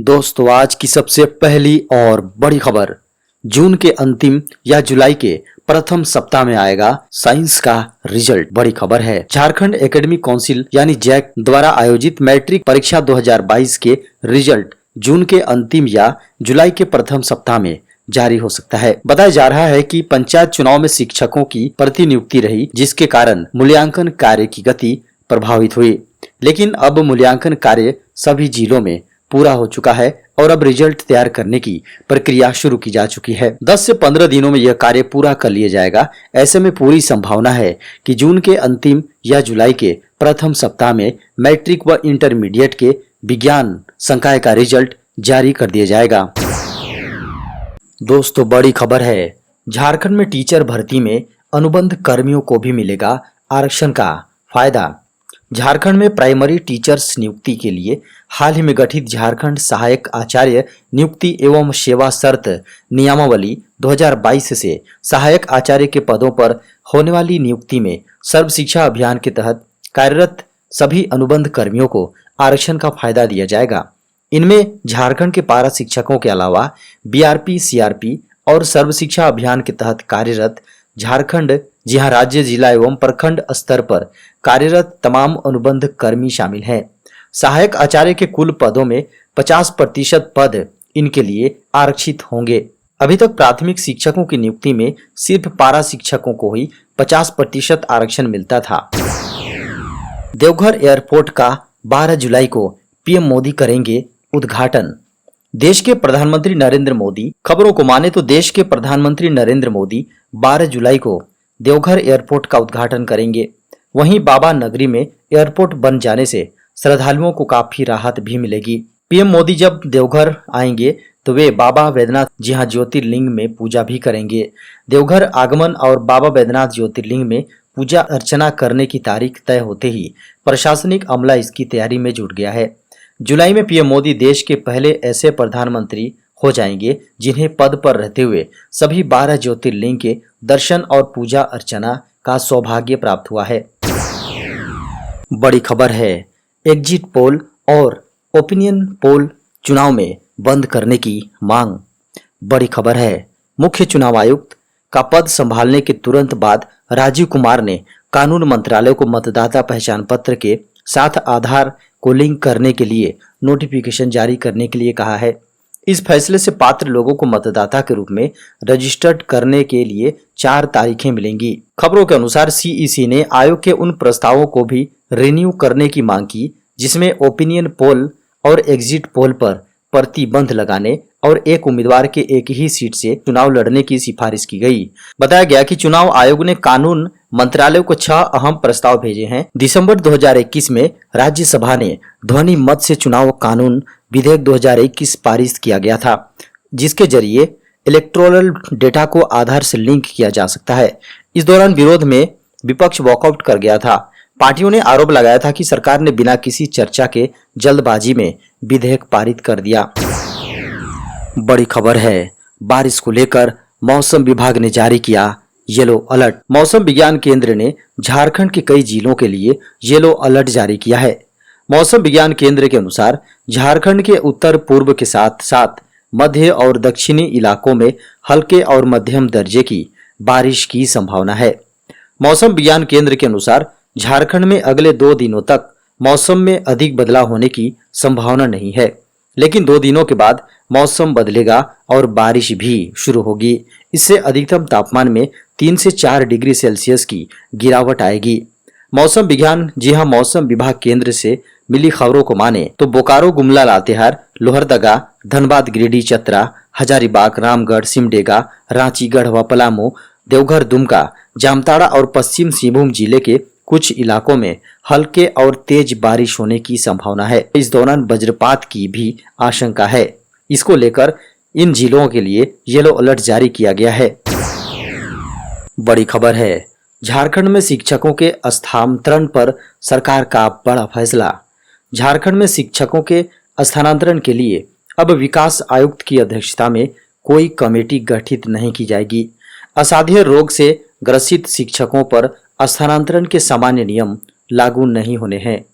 दोस्तों, आज की सबसे पहली और बड़ी खबर। जून के अंतिम या जुलाई के प्रथम सप्ताह में आएगा साइंस का रिजल्ट। बड़ी खबर है। झारखंड एकेडमिक काउंसिल यानी जैक द्वारा आयोजित मैट्रिक परीक्षा 2022 के रिजल्ट जून के अंतिम या जुलाई के प्रथम सप्ताह में जारी हो सकता है। बताया जा रहा है कि पंचायत चुनाव में शिक्षकों की प्रतिनियुक्ति रही, जिसके कारण मूल्यांकन कार्य की गति प्रभावित हुई। लेकिन अब मूल्यांकन कार्य सभी जिलों में पूरा हो चुका है और अब रिजल्ट तैयार करने की प्रक्रिया शुरू की जा चुकी है। 10 से 15 दिनों में यह कार्य पूरा कर लिया जाएगा। ऐसे में पूरी संभावना है कि जून के अंतिम या जुलाई के प्रथम सप्ताह में मैट्रिक व इंटरमीडिएट के विज्ञान संकाय का रिजल्ट जारी कर दिया जाएगा। दोस्तों, बड़ी खबर है। झारखंड में टीचर भर्ती में अनुबंध कर्मियों को भी मिलेगा आरक्षण का फायदा। झारखंड में प्राइमरी टीचर्स नियुक्ति के लिए हाल ही में गठित झारखंड सहायक आचार्य नियुक्ति एवं सेवा शर्त नियमावली 2022 से सहायक आचार्य के पदों पर होने वाली नियुक्ति में सर्व शिक्षा अभियान के तहत कार्यरत सभी अनुबंध कर्मियों को आरक्षण का फायदा दिया जाएगा। इनमें झारखंड के पारा शिक्षकों के अलावा बीआरपी, सीआरपी और सर्व शिक्षा अभियान के तहत कार्यरत झारखंड, जी हां, राज्य, जिला एवं प्रखंड स्तर पर कार्यरत तमाम अनुबंध कर्मी शामिल हैं। सहायक आचार्य के कुल पदों में 50% पद इनके लिए आरक्षित होंगे। अभी तक प्राथमिक शिक्षकों की नियुक्ति में सिर्फ पारा शिक्षकों को ही 50% आरक्षण मिलता था। देवघर एयरपोर्ट का 12 जुलाई को पीएम मोदी करेंगे उद्घाटन। देश के प्रधानमंत्री नरेंद्र मोदी, खबरों को माने तो देश के प्रधानमंत्री नरेंद्र मोदी 12 जुलाई को देवघर एयरपोर्ट का उद्घाटन करेंगे। वहीं बाबा नगरी में एयरपोर्ट बन जाने से श्रद्धालुओं को काफी राहत भी मिलेगी। पीएम मोदी जब देवघर आएंगे तो वे बाबा वैद्यनाथ, जी हां, ज्योतिर्लिंग में पूजा भी करेंगे। देवघर आगमन और बाबा वैद्यनाथ ज्योतिर्लिंग में पूजा अर्चना करने की तारीख तय होते ही प्रशासनिक अमला इसकी तैयारी में जुट गया है। जुलाई में पीएम मोदी देश के पहले ऐसे प्रधानमंत्री हो जाएंगे जिन्हें पद पर रहते हुए सभी 12 ज्योतिर्लिंग के दर्शन और पूजा अर्चना का सौभाग्य प्राप्त हुआ है। बड़ी खबर है। एग्जिट पोल और ओपिनियन पोल चुनाव में बंद करने की मांग। बड़ी खबर है। मुख्य चुनाव आयुक्त का पद संभालने के तुरंत बाद राजीव कुमार ने कानून मंत्रालय को मतदाता पहचान पत्र के साथ आधार को लिंक करने के लिए नोटिफिकेशन जारी करने के लिए कहा है। इस फैसले से पात्र लोगों को मतदाता के रूप में रजिस्टर्ड करने के लिए 4 तारीखें मिलेंगी। खबरों के अनुसार सीईसी ने आयोग के उन प्रस्तावों को भी रिन्यू करने की मांग की जिसमें ओपिनियन पोल और एग्जिट पोल पर प्रतिबंध लगाने और एक उम्मीदवार के एक ही सीट से चुनाव लड़ने की सिफारिश की गई। बताया गया कि चुनाव आयोग ने कानून मंत्रालय को 6 अहम प्रस्ताव भेजे हैं। दिसंबर 2021 में राज्यसभा ने ध्वनि मत से चुनाव कानून विधेयक 2021 पारित किया गया था, जिसके जरिए इलेक्टोरल डेटा को आधार से लिंक किया जा सकता है। इस दौरान विरोध में विपक्ष वॉकआउट कर गया था। पार्टियों ने आरोप लगाया था कि सरकार ने बिना किसी चर्चा के जल्दबाजी में विधेयक पारित कर दिया। बड़ी खबर है। बारिश को लेकर मौसम विभाग ने जारी किया येलो अलर्ट। मौसम विज्ञान केंद्र ने झारखंड के कई जिलों के लिए येलो अलर्ट जारी किया है। मौसम विज्ञान केंद्र के अनुसार झारखंड के उत्तर पूर्व के साथ साथ मध्य और दक्षिणी इलाकों में हल्के और मध्यम दर्जे की बारिश की संभावना है। मौसम विज्ञान केंद्र के अनुसार झारखंड में अगले 2 दिनों तक मौसम में अधिक बदलाव होने की संभावना नहीं है, लेकिन 2 दिनों के बाद मौसम बदलेगा और बारिश भी शुरू होगी। इससे अधिकतम तापमान में 3 से 4 डिग्री सेल्सियस की गिरावट आएगी। मौसम विज्ञान, जी हां, मौसम विभाग केंद्र से मिली खबरों को माने तो बोकारो, गुमला, लातेहार, लोहरदगा, धनबाद, गिरिडीह, चतरा, हजारीबाग, रामगढ़, सिमडेगा, रांची, गढ़वा, पलामू, देवघर, दुमका, जामताड़ा और पश्चिम सिंहभूम जिले के कुछ इलाकों में हल्के और तेज बारिश होने की संभावना है। इस दौरान वज्रपात की भी आशंका है। इसको लेकर इन जिलों के लिए येलो अलर्ट जारी किया गया है। बड़ी खबर है। झारखंड में शिक्षकों के स्थानांतरण पर सरकार का बड़ा फैसला। झारखंड में शिक्षकों के स्थानांतरण के लिए अब विकास आयुक्त की अध्यक्षता में कोई कमेटी गठित नहीं की जाएगी। असाध्य रोग से ग्रसित शिक्षकों पर स्थानांतरण के सामान्य नियम लागू नहीं होने हैं।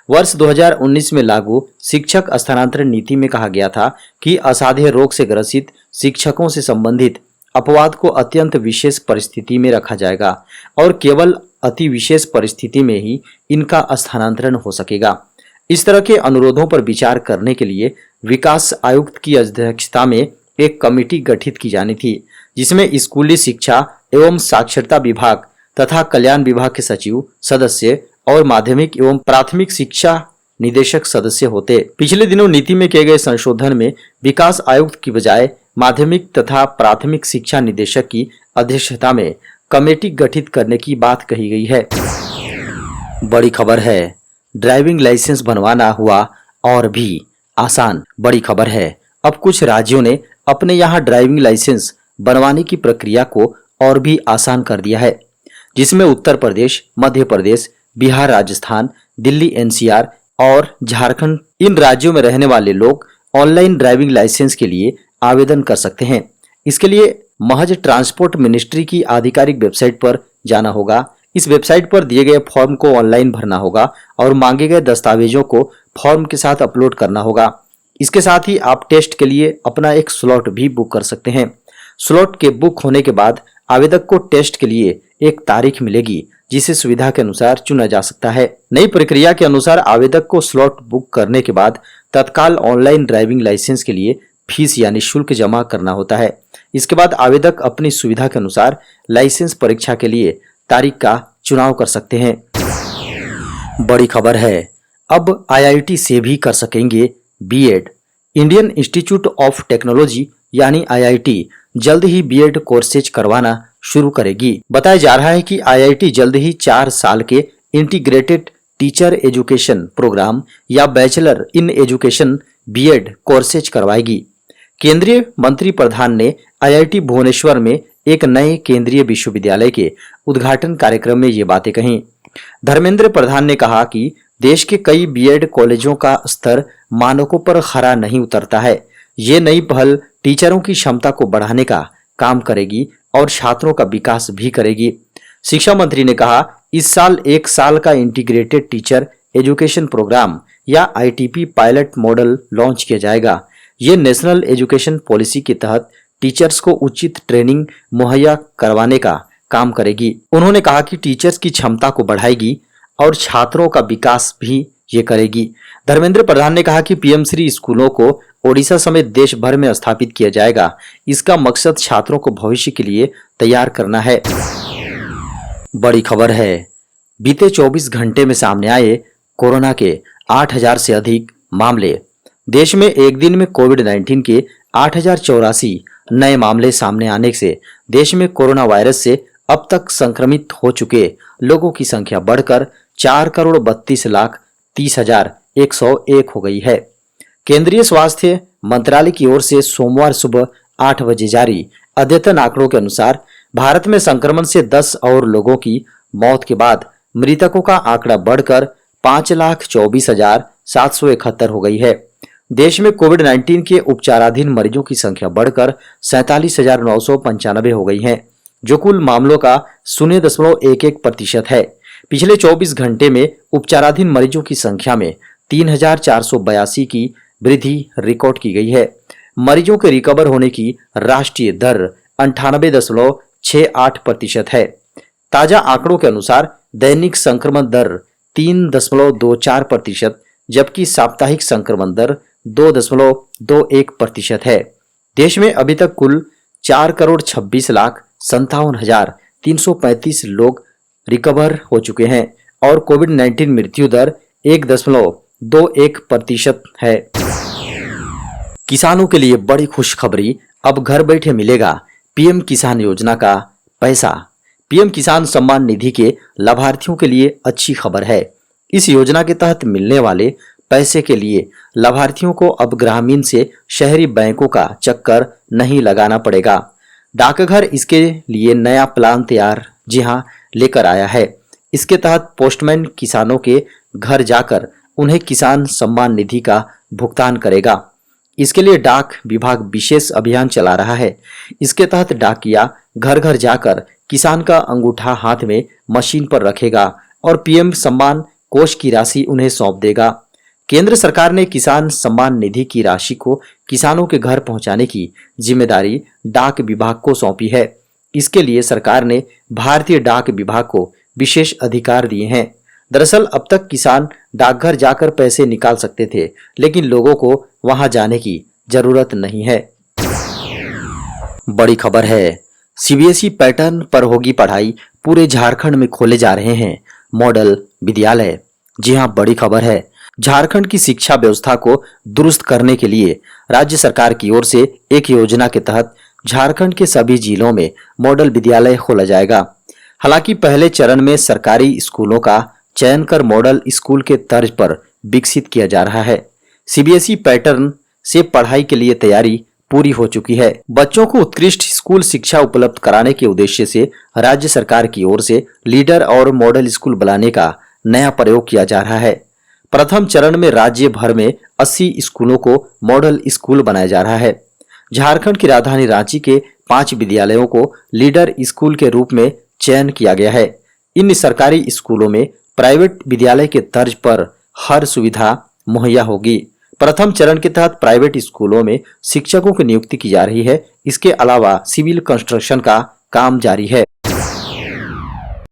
वर्ष 2019 में लागू शिक्षक स्थानांतरण नीति में कहा गया था कि असाध्य रोग से ग्रसित शिक्षकों से संबंधित अपवाद को अत्यंत विशेष परिस्थिति में रखा जाएगा और केवल अति विशेष परिस्थिति में ही इनका स्थानांतरण हो सकेगा। इस तरह के अनुरोधों पर विचार करने के लिए विकास आयुक्त की अध्यक्षता में एक कमेटी गठित की जानी थी, जिसमें स्कूली शिक्षा एवं साक्षरता विभाग तथा कल्याण विभाग के सचिव सदस्य और माध्यमिक एवं प्राथमिक शिक्षा निदेशक सदस्य होते। पिछले दिनों नीति में किए गए संशोधन में विकास आयुक्त की बजाय माध्यमिक तथा प्राथमिक शिक्षा निदेशक की अध्यक्षता में कमेटी गठित करने की बात कही गई है। बड़ी खबर है, ड्राइविंग लाइसेंस बनवाना हुआ और भी आसान। बड़ी खबर है, अब कुछ राज्यों ने अपने यहाँ ड्राइविंग लाइसेंस बनवाने की प्रक्रिया को और भी आसान कर दिया है, जिसमें उत्तर प्रदेश, मध्य प्रदेश, बिहार, राजस्थान, दिल्ली, एनसीआर और झारखंड, इन राज्यों में रहने वाले लोग ऑनलाइन ड्राइविंग लाइसेंस के लिए आवेदन कर सकते हैं। इसके लिए महज ट्रांसपोर्ट मिनिस्ट्री की आधिकारिक वेबसाइट पर जाना होगा। इस वेबसाइट पर दिए गए फॉर्म को ऑनलाइन भरना होगा और मांगे गए दस्तावेजों को फॉर्म के साथ अपलोड करना होगा। इसके साथ ही आप टेस्ट के लिए अपना एक स्लॉट भी बुक कर सकते हैं। स्लॉट के बुक होने के बाद आवेदक को टेस्ट के लिए एक तारीख मिलेगी, जिसे सुविधा के अनुसार चुना जा सकता है। नई प्रक्रिया के अनुसार आवेदक को स्लॉट बुक करने के बाद तत्काल ऑनलाइन ड्राइविंग लाइसेंस के लिए फीस यानी शुल्क जमा करना होता है। इसके बाद आवेदक अपनी सुविधा के अनुसार लाइसेंस परीक्षा के लिए तारीख का चुनाव कर सकते हैं। बड़ी खबर है, अब आईआईटी से भी कर सकेंगे B Ed. Indian Institute of Technology यानी आईआईटी जल्द ही बीएड कोर्सेज करवाना शुरू करेगी। बताया जा रहा है कि आईआईटी जल्द ही 4 साल के इंटीग्रेटेड टीचर एजुकेशन प्रोग्राम या bachelor in education B Ed courses करवाएगी। केंद्रीय मंत्री प्रधान ने आईआईटी भुवनेश्वर में एक नए केंद्रीय विश्वविद्यालय के उद्घाटन कार्यक्रम में ये बातें कहीं। धर्मेंद्र प्रधान ने कहा कि देश के कई बीएड कॉलेजों का स्तर मानकों पर खरा नहीं उतरता है। ये नई पहल टीचरों की क्षमता को बढ़ाने का काम करेगी और छात्रों का विकास भी करेगी। शिक्षा मंत्री ने कहा, इस साल 1 साल का इंटीग्रेटेड टीचर एजुकेशन प्रोग्राम या आईटीपी पायलट मॉडल लॉन्च किया जाएगा। ये नेशनल एजुकेशन पॉलिसी के तहत टीचर्स को उचित ट्रेनिंग मुहैया करवाने का काम करेगी। उन्होंने कहा कि टीचर्स की क्षमता को बढ़ाएगी और छात्रों का विकास भी ये करेगी। धर्मेंद्र प्रधान ने कहा कि पीएम श्री स्कूलों को ओडिशा समेत देश भर में स्थापित किया जाएगा। इसका मकसद छात्रों को भविष्य के लिए तैयार करना है। बड़ी खबर है, बीते 24 घंटे में सामने आए कोरोना के 8000 से अधिक मामले। देश में एक दिन में कोविड-19 के 8084 नए मामले सामने आने से देश में कोरोना वायरस से अब तक संक्रमित हो चुके लोगों की संख्या बढ़कर 4,32,30,101 हो गई है। केंद्रीय स्वास्थ्य मंत्रालय की ओर से सोमवार सुबह 8 बजे जारी अद्यतन आंकड़ों के अनुसार भारत में संक्रमण से 10 और लोगों की मौत के बाद मृतकों का आंकड़ा बढ़कर 5,24,771 हो गई है। देश में कोविड-19 के उपचाराधीन मरीजों की संख्या बढ़कर 47,995 हो गई है, जो कुल मामलों का 0.11% है। पिछले 24 घंटे में उपचाराधीन मरीजों की संख्या में 3,482 की वृद्धि रिकॉर्ड की गई है। मरीजों के रिकवर होने की राष्ट्रीय दर 98.68% है। ताजा आंकड़ों के अनुसार दैनिक संक्रमण दर 3.24%, जबकि साप्ताहिक संक्रमण दर 2.21% है। देश में अभी तक कुल 4,26,57,335 लोग रिकवर हो चुके हैं और कोविड-19 मृत्यु दर 1.21% है। किसानों के लिए बड़ी खुशखबरी, अब घर बैठे मिलेगा पीएम किसान योजना का पैसा। पीएम किसान सम्मान निधि के लाभार्थियों के लिए अच्छी खबर है। इस योजना के तहत मिलने वाले पैसे के लिए लाभार्थियों को अब ग्रामीण से शहरी बैंकों का चक्कर नहीं लगाना पड़ेगा। डाकघर इसके लिए नया प्लान तैयार लेकर आया है। इसके तहत पोस्टमैन किसानों के घर जाकर उन्हें किसान सम्मान निधि का भुगतान करेगा। इसके लिए डाक विभाग विशेष अभियान चला रहा है। इसके तहत डाकिया घर घर जाकर किसान का अंगूठा हाथ में मशीन पर रखेगा और पीएम सम्मान कोष की राशि उन्हें सौंप देगा। केंद्र सरकार ने किसान सम्मान निधि की राशि को किसानों के घर पहुंचाने की जिम्मेदारी डाक विभाग को सौंपी है। इसके लिए सरकार ने भारतीय डाक विभाग को विशेष अधिकार दिए हैं। दरअसल अब तक किसान डाकघर जाकर पैसे निकाल सकते थे, लेकिन लोगों को वहां जाने की जरूरत नहीं है। बड़ी खबर है, सीबीएसई पैटर्न पर होगी पढ़ाई, पूरे झारखंड में खोले जा रहे हैं मॉडल विद्यालय। जी हां, बड़ी खबर है। झारखंड की शिक्षा व्यवस्था को दुरुस्त करने के लिए राज्य सरकार की ओर से एक योजना के तहत झारखंड के सभी जिलों में मॉडल विद्यालय खोला जाएगा। हालांकि पहले चरण में सरकारी स्कूलों का चयन कर मॉडल स्कूल के तर्ज पर विकसित किया जा रहा है। सीबीएसई पैटर्न से पढ़ाई के लिए तैयारी पूरी हो चुकी है। बच्चों को उत्कृष्ट स्कूल शिक्षा उपलब्ध कराने के उद्देश्य से राज्य सरकार की ओर से लीडर और मॉडल स्कूल बनाने का नया प्रयोग किया जा रहा है। प्रथम चरण में राज्य भर में 80 स्कूलों को मॉडल स्कूल बनाया जा रहा है। झारखंड की राजधानी रांची के 5 विद्यालयों को लीडर स्कूल के रूप में चयन किया गया है। इन सरकारी स्कूलों में प्राइवेट विद्यालय के तर्ज पर हर सुविधा मुहैया होगी। प्रथम चरण के तहत प्राइवेट स्कूलों में शिक्षकों की नियुक्ति की जा रही है। इसके अलावा सिविल कंस्ट्रक्शन का काम जारी है।